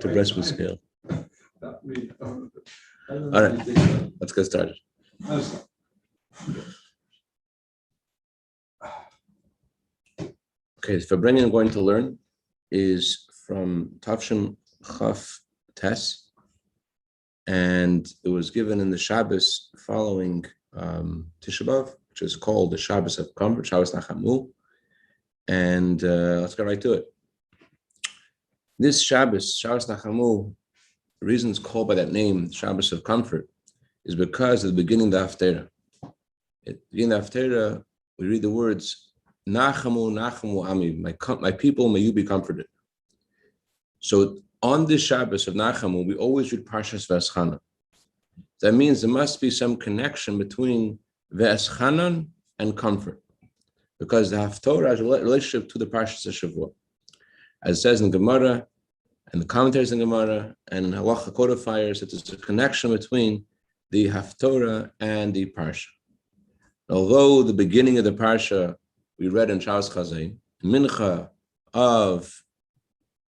to breastfeed scale. All right, let's get started. Okay, the Farbrengen I'm going to learn is from Tafshin Chaf Tes, and it was given in the Shabbas following Tisha B'Av, which is called the Shabbas of Comfort, Shabbos Nachamu, and let's get right to it. This Shabbos, Shabbos Nachamu, the reason it's called by that name, Shabbos of Comfort, is because at the beginning of the Haftarah. At the beginning of the Haftarah, we read the words, Nachamu, Nachamu Ami, my people, may you be comforted. So on this Shabbos of Nachamu, we always read Parshas V'Eschanan. That means there must be some connection between V'Eschanan and comfort, because the Haftarah has a relationship to the Parshas Shavua. As it says in Gemara, and the commentaries in Gemara, and in Halacha codifiers, that there's a connection between the Haftarah and the Parsha. Although the beginning of the Parsha we read in Shabbos Chazain, Mincha of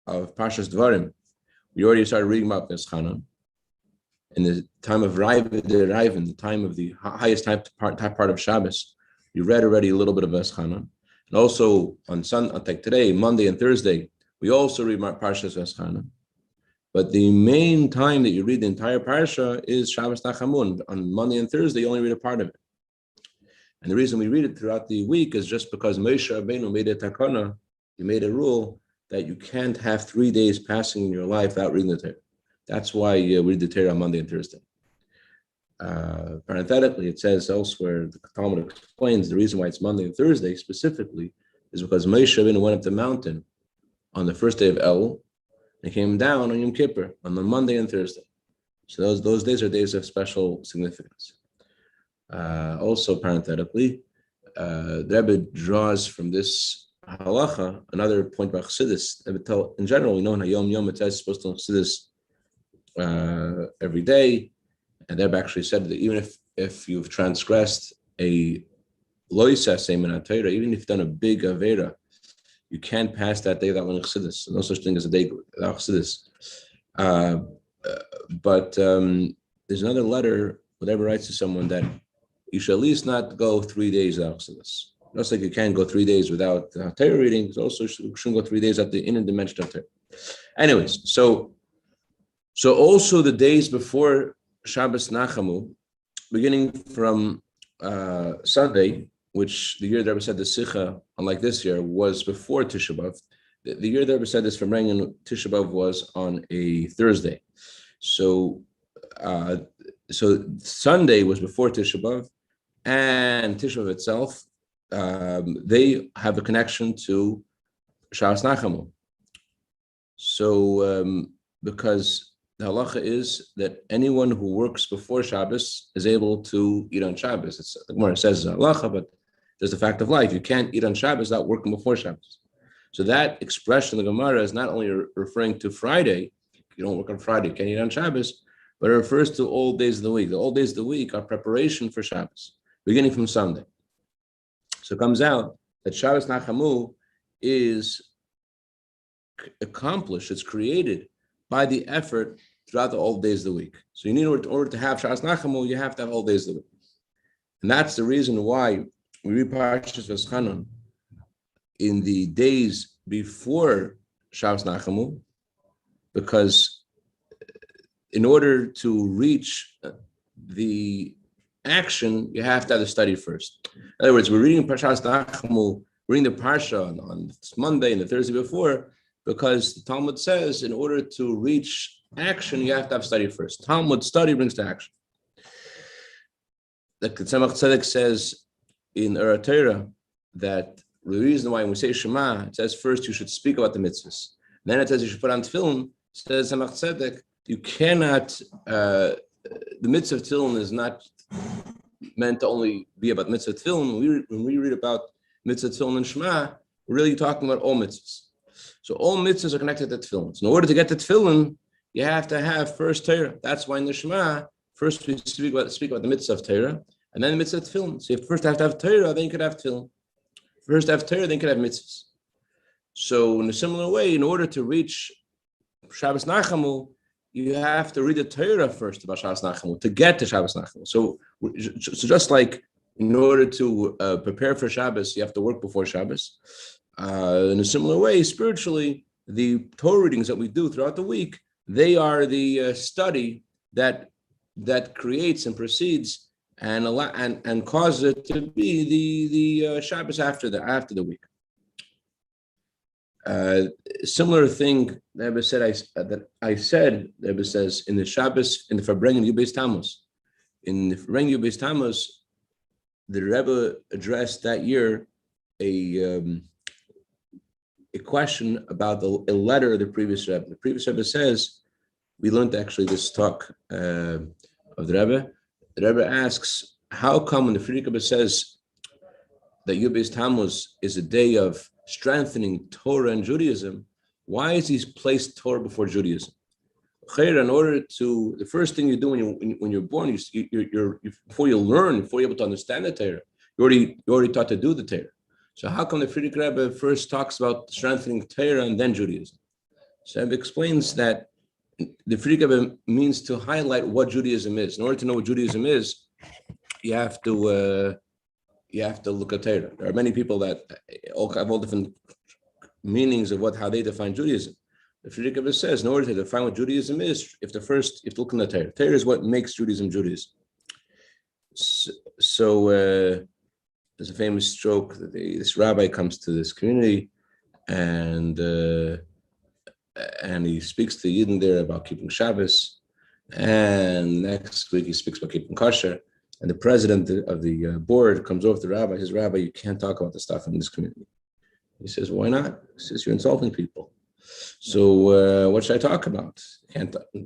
Parshas Dvarim, we already started reading about V'Eschanan. In the time of Raivin, the time of the highest type part of Shabbos, we read already a little bit of V'Eschanan. And also on like today, Monday and Thursday, we also read Parshas V'Eschanan. But the main time that you read the entire Parsha is Shabbos Nachamu. On Monday and Thursday, you only read a part of it. And the reason we read it throughout the week is just because Moshe Rabbeinu made a takana, he made a rule that you can't have 3 days passing in your life without reading the Torah. That's why we read the Torah on Monday and Thursday. Parenthetically, it says elsewhere, the Talmud explains the reason why it's Monday and Thursday specifically is because Moshe Rabbeinu went up the mountain on the first day of Elul and came down on Yom Kippur on the Monday and Thursday. So those days are days of special significance. Also, parenthetically, the Rebbe draws from this halacha another point about Chassidus. In general, we know in Hayom Yom it says supposed to Chassidus every day, and the Rebbe actually said that even if you've transgressed a loisa semen Torah, even if you've done a big avera, you can't pass that day without learning Chassidus. No such thing as a day without Chassidus. But there's another letter where the Rebbe writes to someone that you should at least not go 3 days without Chassidus. Just like you can't go 3 days without Torah reading, you also shouldn't go 3 days at the inner dimension of Torah. Anyways, so also the days before Shabbos Nachamu, beginning from Sunday, which the year the Rebbe said the Sikha, unlike this year, was before Tisha B'Av. The year the Rebbe said this from Farbrengen, Tisha B'Av was on a Thursday. So Sunday was before Tisha B'Av, and Tisha B'Av itself, they have a connection to Shabbos Nachamu. So because the halacha is that anyone who works before Shabbos is able to eat on Shabbos. The Gemara says it's halacha, but there's the fact of life. You can't eat on Shabbos without working before Shabbos. So that expression in the Gemara is not only referring to Friday, you don't work on Friday, you can't eat on Shabbos, but it refers to all days of the week. The all days of the week are preparation for Shabbos, beginning from Sunday. So it comes out that Shabbos Nachamu is accomplished, it's created by the effort throughout the all days of the week. So you need, in order to have Shabbos Nachamu, you have to have all days of the week. And that's the reason why we read Parshas V'Eschanan in the days before Shabbos Nachamu, because in order to reach the action, you have to have the study first. In other words, we're reading Parshas Nachamu, reading the Parsha on this Monday and the Thursday before, because the Talmud says in order to reach action, you have to have study first. Talmud study brings to action. The Tzemach Tzedek says in Torah that the reason why when we say Shema, it says first you should speak about the mitzvahs. Then it says you should put on tefillin. Says Tzemach Tzedek, you cannot, the mitzvah of tefillin is not meant to only be about mitzvah tefillin. When we read about mitzvah tefillin and Shema, we're really talking about all mitzvahs. So all mitzvahs are connected to tefillin. So in order to get to tefillin, you have to have first Torah. That's why in the Shema, first we speak about the mitzvah of Torah, and then the mitzvah of tefillin. So you first have to have Torah, then you could have tefillin. First have Torah, then you could have mitzvahs. So in a similar way, in order to reach Shabbos Nachamu, you have to read the Torah first about Shabbos Nachamu to get to Shabbos Nachamu. So just like in order to prepare for Shabbos, you have to work before Shabbos. In a similar way, spiritually, the Torah readings that we do throughout the week, they are the study that creates and precedes and causes it to be the Shabbos after the week. Similar thing the Rebbe said. The Rebbe says in the Shabbos in the Farbrengen Yubes Tammuz. In the Farbrengen Yubes Tammuz, the Rebbe addressed that year a question about a letter of the previous Rebbe. The previous Rebbe says, we learned actually this talk of the Rebbe. The Rebbe asks, how come when the Friedrich Rebbe says that Yubes Tammuz is a day of strengthening Torah and Judaism, why is he placed Torah before Judaism? In order to, the first thing you do when you're born, you're before you learn, before you're able to understand the Torah, you're already taught to do the Torah. So how come the Friedrich Rebbe first talks about strengthening Torah and then Judaism? So Rebbe explains that the Friedrich Rebbe means to highlight what Judaism is. In order to know what Judaism is, you have to look at Torah. There are many people that have all different meanings of how they define Judaism. The Friedrich Rebbe says, in order to define what Judaism is, you have to look in the Torah. Torah is what makes Judaism Judaism. So there's a famous joke that this rabbi comes to this community and he speaks to Yidden there about keeping Shabbos, and next week he speaks about keeping kosher. And the president of the board comes over to the rabbi. His rabbi, you can't talk about this stuff in this community. He says, why not? He says, you're insulting people. So what should I talk about?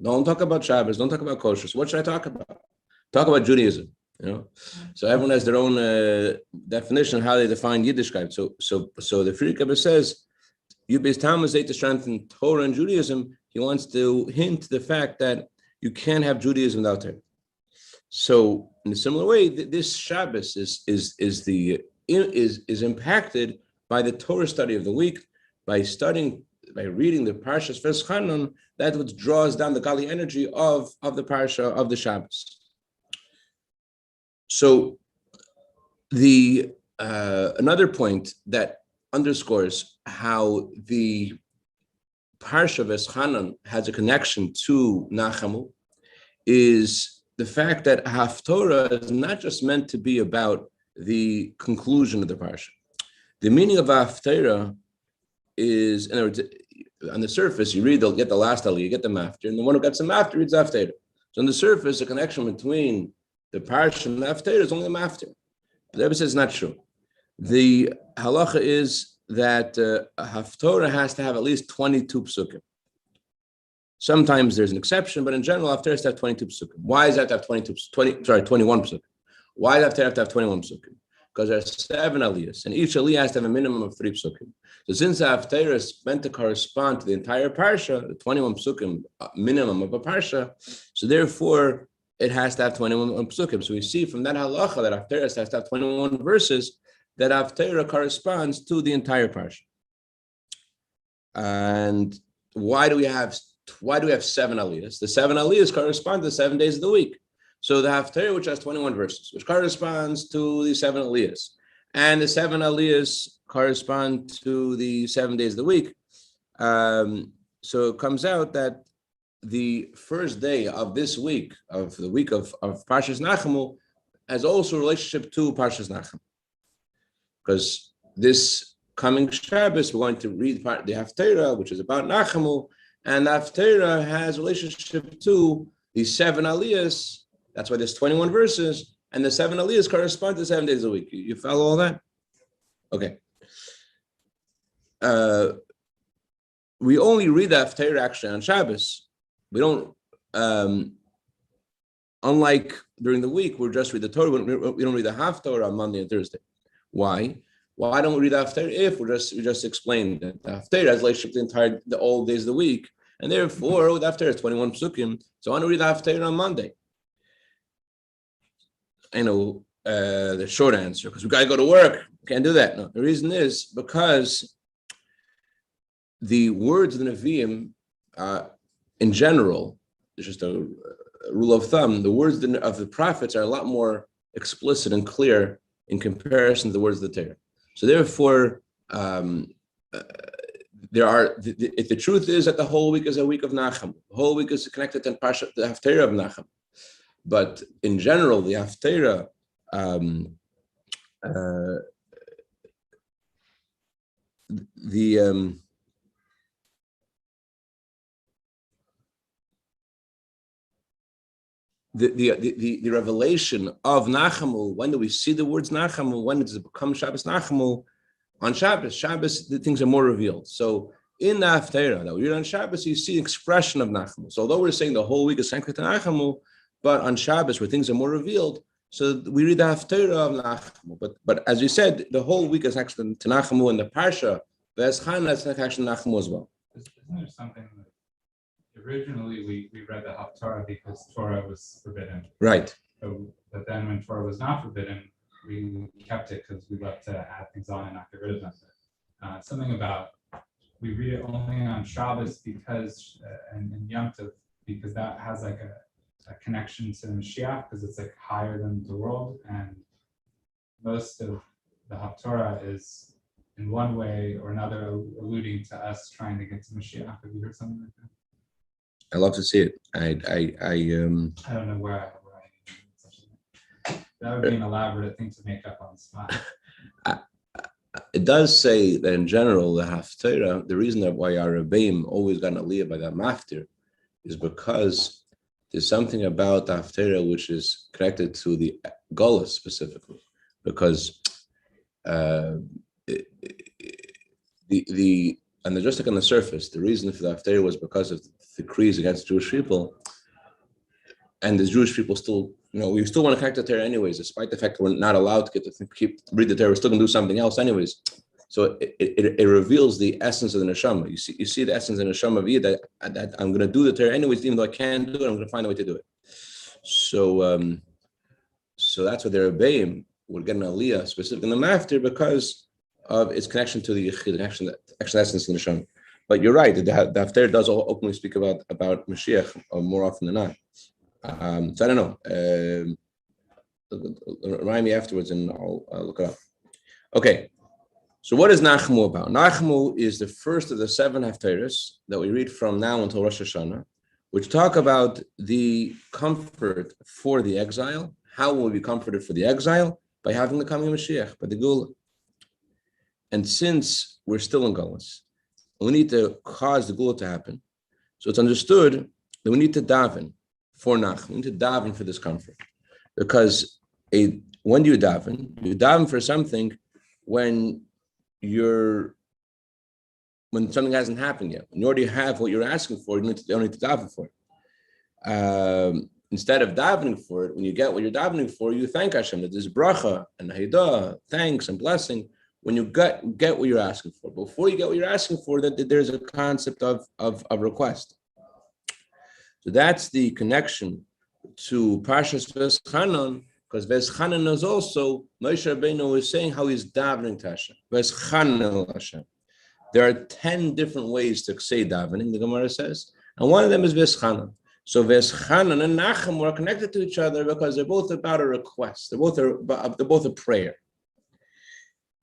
Don't talk about Shabbos. Don't talk about kosher. So what should I talk about? Talk about Judaism. So everyone has their own definition of how they define Yiddishkeit. So the Friedrich Rebbe says, Yubes Tammuz to strengthen Torah and Judaism. He wants to hint the fact that you can't have Judaism without Torah. So in a similar way, this Shabbos is impacted by the Torah study of the week, by reading the Parshas Farbrengen. That which draws down the godly energy of the Parsha of the Shabbos. So the another point that underscores how the Parsha Veschanan has a connection to Nachamu is the fact that Haftorah is not just meant to be about the conclusion of the Parsha. The meaning of Haftorah is, in other words, on the surface, you get the last aliyah, you get the maftir, and the one who gets the maftir reads Haftorah. So on the surface, the connection between the Parsha and the Haftorah is only the maftir. The Rebbe says it's not true. The halacha is that Haftorah has to have at least 22 psukim. Sometimes there's an exception, but in general, Haftarah has to have 22 psukim. Why does that have to have 21 psukim? Why does Haftarah have to have 21 psukim? Because there are 7 aliyahs, and each aliyah has to have a minimum of 3 psukim. So since the Haftarah is meant to correspond to the entire parsha, the 21 psukim minimum of a parsha, so therefore it has to have 21 psukim. So we see from that halacha that Haftarah has to have 21 verses, that Haftarah corresponds to the entire parsha. And why do we have 7 aliyahs? The 7 aliyahs correspond to the 7 days of the week. So the Haftarah, which has 21 verses, which corresponds to the 7 aliyahs, and the 7 aliyahs correspond to the 7 days of the week. So it comes out that the first day of this week, of the week of Parshas Nachamu, has also a relationship to Parshas Nachamu. Because this coming Shabbos, we're going to read the Haftarah, which is about Nachamu, and the Haftarah has a relationship to the 7 aliyahs. That's why there's 21 verses, and the 7 aliyahs correspond to 7 days a week. You follow all that? Okay. We only read the Haftarah actually on Shabbos. We don't, unlike during the week, we just read the Torah. We don't read the Haftarah on Monday and Thursday. Why? Why don't we read the Haftarah if we just explained that the Haftarah has relationship to the old days of the week, and therefore the Haftarah is 21 psukim. So I want to read the Haftarah on Monday. I know the short answer, because we got to go to work. Can't do that. No, the reason is because the words of the Nevi'im in general, it's just a rule of thumb, the words of the prophets are a lot more explicit and clear in comparison to the words of the Torah. So therefore, if the truth is that the whole week is a week of Nachamu, the whole week is connected to the Haftarah of Nachamu. But in general, the Haftarah, the revelation of Nachamu, when do we see the words Nachamu? When does it become Shabbos Nachamu? On Shabbos, the things are more revealed. So in the Haftarah that we read on Shabbos, you see expression of Nachamu. So although we're saying the whole week is connected to Nachamu, but on Shabbos, where things are more revealed, so we read the Haftarah of Nachamu. But as we said, the whole week is actually to Nachamu, and the Parsha, V'eschana, is actually Nachamu as well. Isn't there something that originally we read the Haftarah because Torah was forbidden? Right. But then when Torah was not forbidden, we kept it because we love to add things on and not get rid of them. Something about we read it only on Shabbos because and Yom Tov because that has like a connection to Mashiach because it's like higher than the world, and most of the Haftarah is in one way or another alluding to us trying to get to Mashiach. Have you heard something like that? I love to see it. I don't know where I that would be an elaborate thing to make up on the spot. It does say that in general, the Haftarah, the reason that why our Rebbeim always got an aliyah by that maftir is because there's something about the Haftarah which is connected to the Golus specifically. Because and just like on the surface, the reason for the Haftarah was because of the decrees against Jewish people, and the Jewish people still, we still want to connect the Torah anyways, despite the fact that we're not allowed to read the Torah, we're still going to do something else anyways. So it reveals the essence of the neshama. You see the essence of the neshama of you that I'm going to do the Torah anyways, even though I can't do it, I'm going to find a way to do it. So that's what the Rebbeim would get an aliyah specifically in the maftir because of its connection to the yichid, the actual essence of the neshama. But you're right, the Haftarah does openly speak about Mashiach more often than not. So I don't know. Remind me afterwards, and I'll look it up. Okay. So what is Nachamu about? Nachamu is the first of the 7 Haftarahs that we read from now until Rosh Hashanah, which talk about the comfort for the exile. How will we be comforted for the exile? By having the coming of Mashiach, by the Gula. And since we're still in Gullus, we need to cause the Gula to happen. So it's understood that we need to daven for Nachamu. We need to daven for this comfort. Because when do you daven? You daven for something when something hasn't happened yet. When you already have what you're asking for, you don't need to daven for it. Instead of davening for it, when you get what you're davening for, you thank Hashem that there's bracha and haidah, thanks and blessing. When you get what you're asking for, before you get what you're asking for, that there's a concept of request. So that's the connection to Parshas V'eschanan, because V'eschanan is also Moshe Rabbeinu is saying how he's davening to Hashem. V'eschanan Hashem. There are 10 different ways to say davening, the Gemara says, and one of them is V'eschanan. So V'eschanan and Nachamu are connected to each other because they're both about a request. They're both a prayer.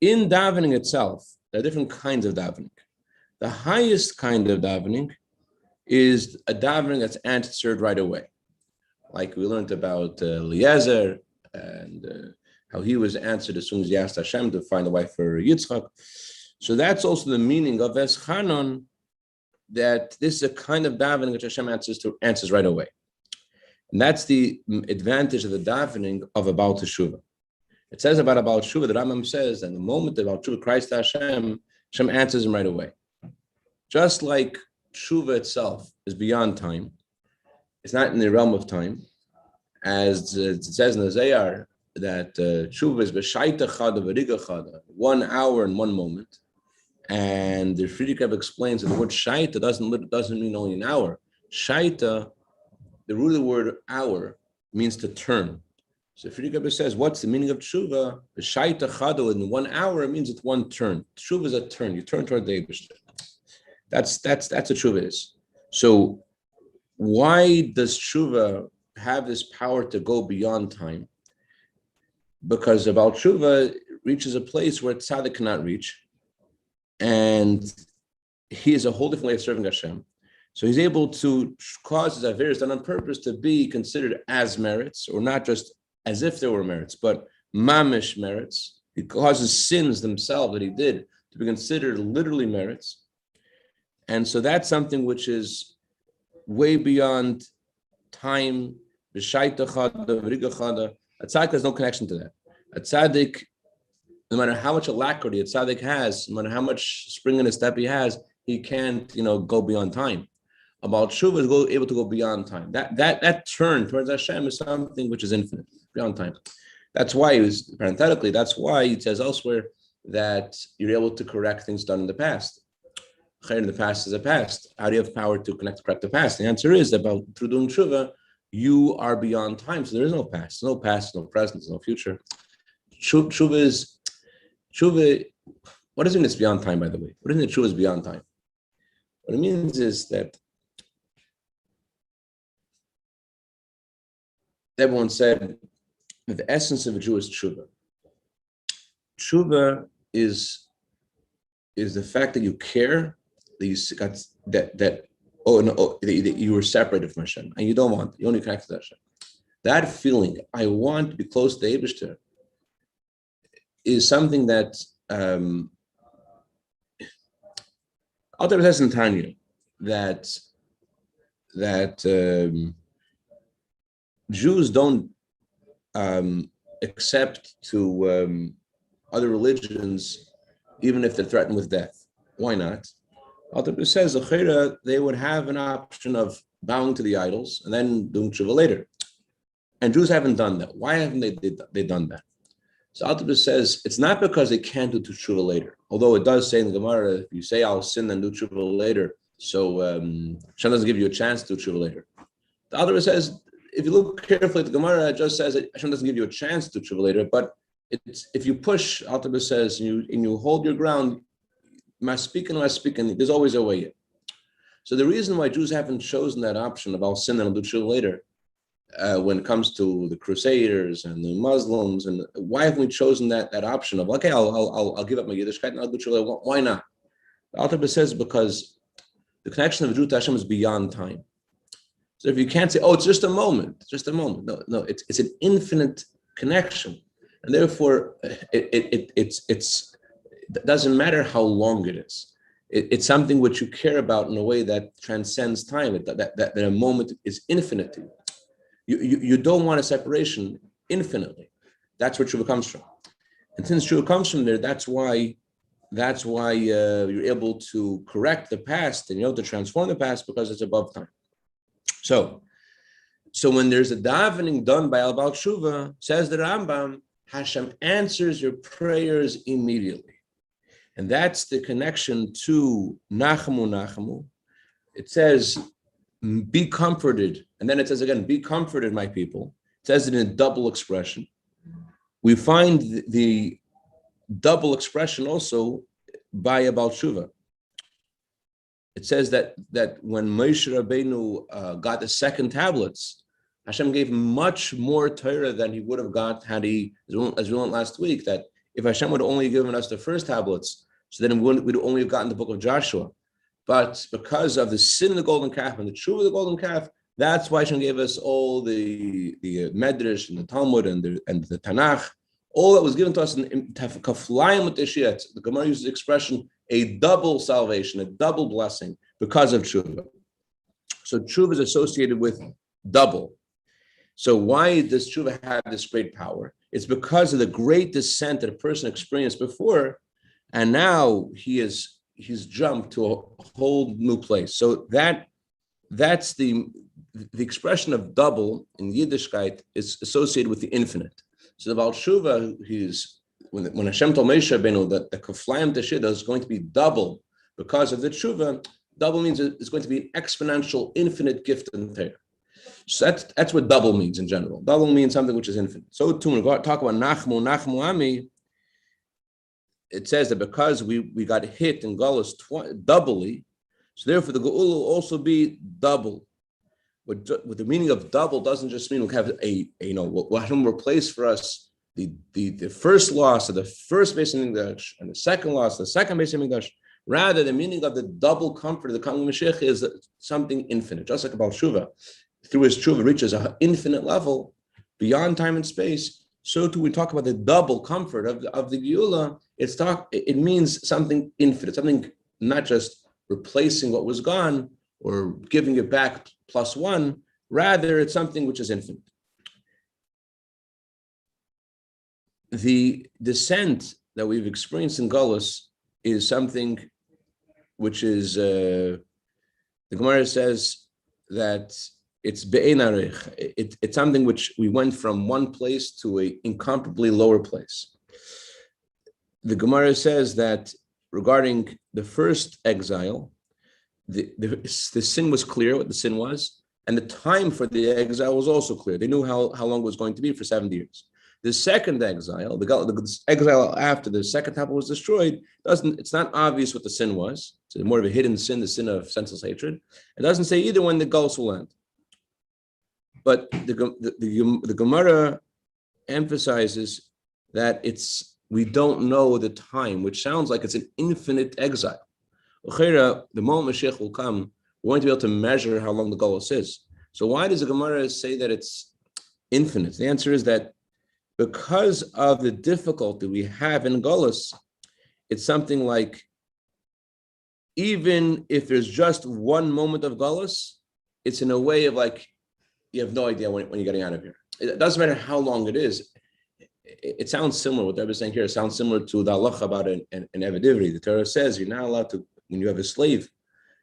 In davening itself, there are different kinds of davening. The highest kind of davening is a davening that's answered right away. Like we learned about Eliezer and how he was answered as soon as he asked Hashem to find a wife for Yitzchak. So that's also the meaning of Eschanon, that this is a kind of davening which Hashem answers right away. And that's the advantage of the davening of a Baal Teshuvah. It says about a Baal Teshuvah, the Rambam says that the moment the Baal Teshuvah cries to Hashem, Hashem answers him right away. Just like Teshuvah itself is beyond time, it's not in the realm of time, as it says in the Zayar that Teshuvah is b'shaita chada v'riga chada, 1 hour and 1 moment. And the Friedrich Rebbe explains that the word shaita doesn't mean only an hour. Shaita, the root of the word hour, means to turn. So Friedrich Rebbe says, what's the meaning of Teshuvah? B'shaita chada, in 1 hour, it means it's one turn. Teshuvah is a turn. You turn toward the Eibishter. That's what Teshuvah is. So why does tshuva have this power to go beyond time? Because the Baal Tshuva reaches a place where tzaddik cannot reach, and he is a whole different way of serving Hashem. So he's able to cause his averos done on purpose to be considered as merits, or not just as if there were merits, but mamish merits. He causes sins themselves that he did to be considered literally merits. And so that's something which is way beyond time. A tzaddik has no connection to that. A tzaddik, no matter how much alacrity a tzaddik has, no matter how much spring in his step he has, he can't, go beyond time. About tshuva is able to go beyond time. That turn towards Hashem is something which is infinite, beyond time. That's why parenthetically, that's why it says elsewhere that you're able to correct things done in the past. In the past is a past. How do you have power to correct the past? The answer is that through doing tshuva, you are beyond time. So there is no past, no present, no future. Tshuva. What does it mean it's beyond time, by the way? What does it mean tshuva is beyond time? What it means is that everyone said that the essence of a Jew is tshuva. Tshuva is the fact that you care that you were separated from Hashem and you don't want, you only connect to Hashem. That feeling, I want to be close to the Eibishter, is something that Alter says in Tanya that Jews don't accept to other religions even if they're threatened with death. Why not? Alter says they would have an option of bowing to the idols and then doing tshuva later. And Jews haven't done that. Why haven't they done that? So Alter says it's not because they can't do tshuva later. Although it does say in the Gemara, if you say I'll sin and do tshuva later, so Hashem doesn't give you a chance to do tshuva later. The Alter says, if you look carefully at the Gemara, it just says that Hashem doesn't give you a chance to do tshuva later, but if you push, Alter says, and you hold your ground, there's always a way in. So the reason why Jews haven't chosen that option of I'll sin and I'll do tshuva later, when it comes to the Crusaders and the Muslims, and why haven't we chosen that option of okay, I'll give up my Yiddishkeit and I'll do tshuva later? Why not? The Alter says because the connection of a Jew to Hashem is beyond time. So if you can't say, oh, it's just a moment. No, it's an infinite connection, and therefore it doesn't matter how long it is. It's something which you care about in a way that transcends time. That a moment is infinite to you. You don't want a separation infinitely. That's where tshuva comes from, and since tshuva comes from there, that's why you're able to correct the past and to transform the past because it's above time. So when there's a davening done by Al Baal Tshuva, says the Rambam, Hashem answers your prayers immediately. And that's the connection to Nachamu. It says, be comforted. And then it says again, be comforted, my people. It says it in a double expression. We find the double expression also by Baal Tshuva. It says that when Moshe Rabbeinu got the second tablets, Hashem gave him much more Torah than he would have got had he, as we learned last week, that if Hashem would have only given us the first tablets, so then we'd only have gotten the book of Joshua. But because of the sin of the golden calf and the truth of the golden calf, that's why Hashem gave us all the Medrash and the Talmud and the Tanakh, all that was given to us in Kaflayim with the Gemara uses the expression, a double salvation, a double blessing because of tshuva. So tshuva is associated with double. So why does tshuva have this great power? It's because of the great descent that a person experienced before, and now he's jumped to a whole new place. So that's the expression of double in Yiddishkeit is associated with the infinite. So the Baal Tshuva, when Hashem told Moshe Rabbeinu that the Kaflayim Teshida is going to be double because of the Tshuva, double means it's going to be an exponential, infinite gift in Torah. So that's what double means in general. Double means something which is infinite. So to when we talk about Nachamu Ami, it says that because we got hit in Galus doubly, so therefore the Geula will also be double. what the meaning of double doesn't just mean we have what Hashem replaced for us the first loss of the first Beis Hamikdash and the second loss of the second Beis Hamikdash. Rather, the meaning of the double comfort of the coming Mashiach is something infinite. Just like Baal Tshuva, through his Tshuva reaches an infinite level beyond time and space. So too, we talk about the double comfort of the Geula. It means something infinite, something not just replacing what was gone or giving it back plus one. Rather, it's something which is infinite. The descent that we've experienced in Golus is something which is, the Gemara says that it's be'ein arich. It's something which we went from one place to an incomparably lower place. The Gemara says that regarding the first exile, the sin was clear, what the sin was, and the time for the exile was also clear. They knew how long it was going to be for 70 years. The second exile, the exile after the second temple was destroyed, it's not obvious what the sin was. It's more of a hidden sin, the sin of senseless hatred. It doesn't say either when the Golus will end. But the Gemara emphasizes that we don't know the time, which sounds like it's an infinite exile. The moment Mashiach will come, we're going to be able to measure how long the Golus is. So why does the Gemara say that it's infinite? The answer is that because of the difficulty we have in Golus, it's something like, even if there's just one moment of Golus, it's in a way of like, you have no idea when you're getting out of here. It doesn't matter how long it is. It sounds similar, what they're saying here, it sounds similar to the halacha about an Evedivri. The Torah says you're not allowed to, when you have a slave,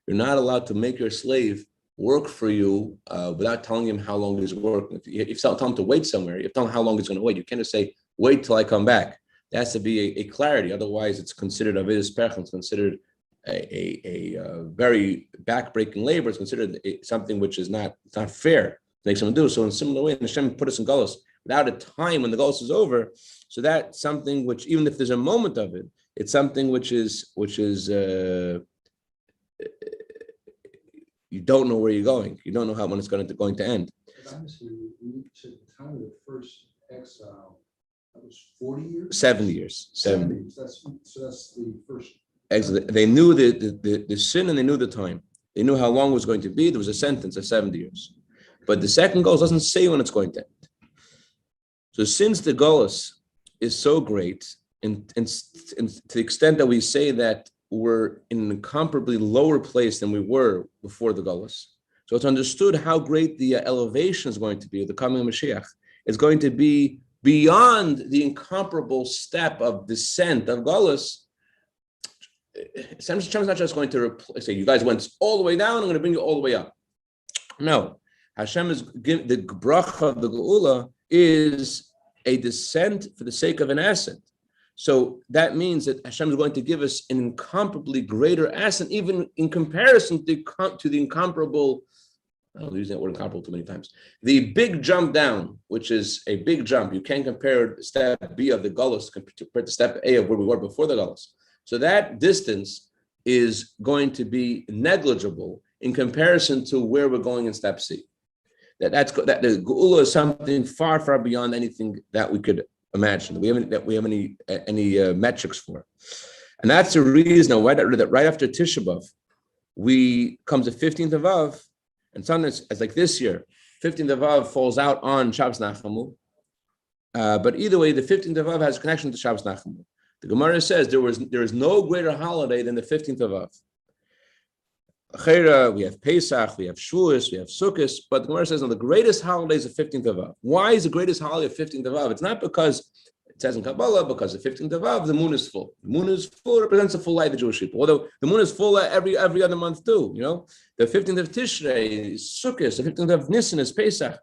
you're not allowed to make your slave work for you without telling him how long he's working. If you tell him to wait somewhere, you have to tell him how long he's going to wait. You can't just say, wait till I come back. There has to be a clarity. Otherwise, it's considered avidus pechem. It's considered a very back-breaking labor. It's considered something which is not fair to make someone do. So in a similar way, Hashem put us in Golus without a time when the Golus is over. So that's something which, even if there's a moment of it, it's something which is you don't know where you're going. You don't know when it's going to end. But honestly, we said the time of the first exile, that was 40 years? 70 years. 70. That's the first exile. They knew the sin and they knew the time. They knew how long it was going to be. There was a sentence of 70 years. But the second Golus doesn't say when it's going to end. So since the Golus is so great, and to the extent that we say that we're in an incomparably lower place than we were before the Golus. So it's understood how great the elevation is going to be, the coming of Mashiach. It's going to be beyond the incomparable step of descent of Golus. Hashem's not just going to say, you guys went all the way down, I'm going to bring you all the way up. No. Hashem is giving the bracha of the Geula is a descent for the sake of an ascent. So that means that Hashem is going to give us an incomparably greater ascent, even in comparison to the incomparable, I'm using that word incomparable too many times, the big jump down, which is a big jump. You can't compare step B of the Golus compared to step A of where we were before the Golus. So that distance is going to be negligible in comparison to where we're going in step C. That the Geula is something far, far beyond anything that we could imagine, that we have any metrics for. And that's the reason why that right after Tisha B'Av, comes the 15th of Av, and sometimes, as like this year, 15th of Av falls out on Shabbos Nachamu. But either way, the 15th of Av has a connection to Shabbos Nachamu. The Gemara says there is no greater holiday than the 15th of Av. We have Pesach, we have Shavuos, we have Sukkot, but the Gemara says, no, the greatest holiday is the 15th of Av. Why is the greatest holiday the 15th of Av? It's not because it says in Kabbalah, because the 15th of Av, the moon is full. The moon is full, represents the full light of the Jewish people. Although the moon is full every other month too, you know. The 15th of Tishrei is Sukkot, the 15th of Nisan is Pesach.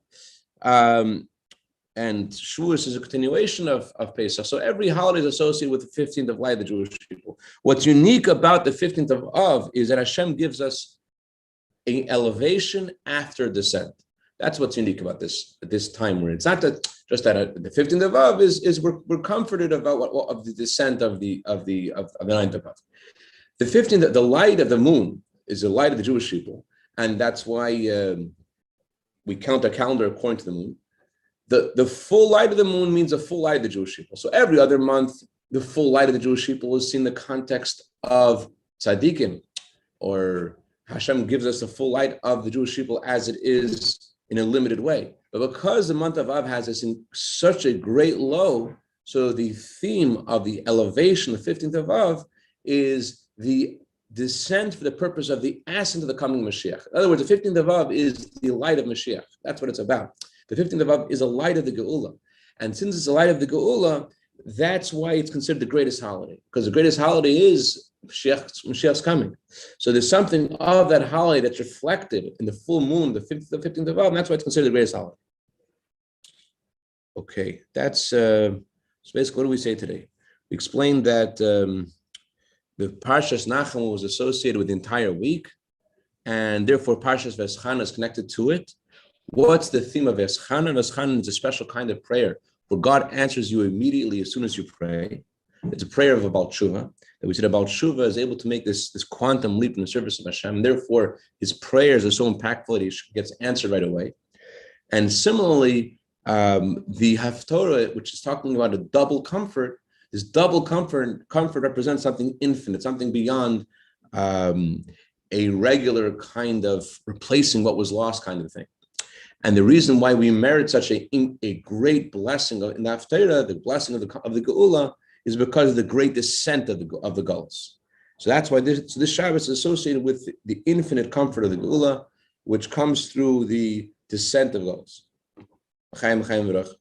And Shavuos is a continuation of Pesach. So every holiday is associated with the 15th of light of the Jewish people. What's unique about the 15th of Av is that Hashem gives us an elevation after descent. That's what's unique about this time where it's not that just that the 15th of Av is we're comforted about of the descent of the 9th of Av. The 15th, the light of the moon is the light of the Jewish people, and that's why we count our calendar according to the moon. The full light of the moon means a full light of the Jewish people. So every other month, the full light of the Jewish people is seen in the context of tzaddikim, or Hashem gives us the full light of the Jewish people as it is in a limited way. But because the month of Av has this in such a great low, so the theme of the elevation, the 15th of Av, is the descent for the purpose of the ascent of the coming Mashiach. In other words, the 15th of Av is the light of Mashiach. That's what it's about. The 15th of Av is a light of the Geula. And since it's a light of the Geula, that's why it's considered the greatest holiday, because the greatest holiday is Mashiach's coming. So there's something of that holiday that's reflected in the full moon, the 15th of Av, and that's why it's considered the greatest holiday. Okay, that's so basically what do we say today? We explained that the Parshas Nachamu was associated with the entire week, and therefore Parshas Veschana is connected to it. What's the theme of Veschana? Veschana is a special kind of prayer where God answers you immediately as soon as you pray. It's a prayer of a Baal Tshuva. That we said a Baal Tshuva is able to make this quantum leap in the service of Hashem. Therefore, his prayers are so impactful that he gets answered right away. And similarly, the Haftorah, which is talking about a double comfort, this double comfort represents something infinite, something beyond a regular kind of replacing what was lost kind of thing. And the reason why we merit such a great blessing in the Haftarah, the blessing of the Geula, is because of the great descent of the Gullus. So that's why this Shabbos is associated with the infinite comfort of the Geula, which comes through the descent of Gullus. Chaim Chaim V'rach.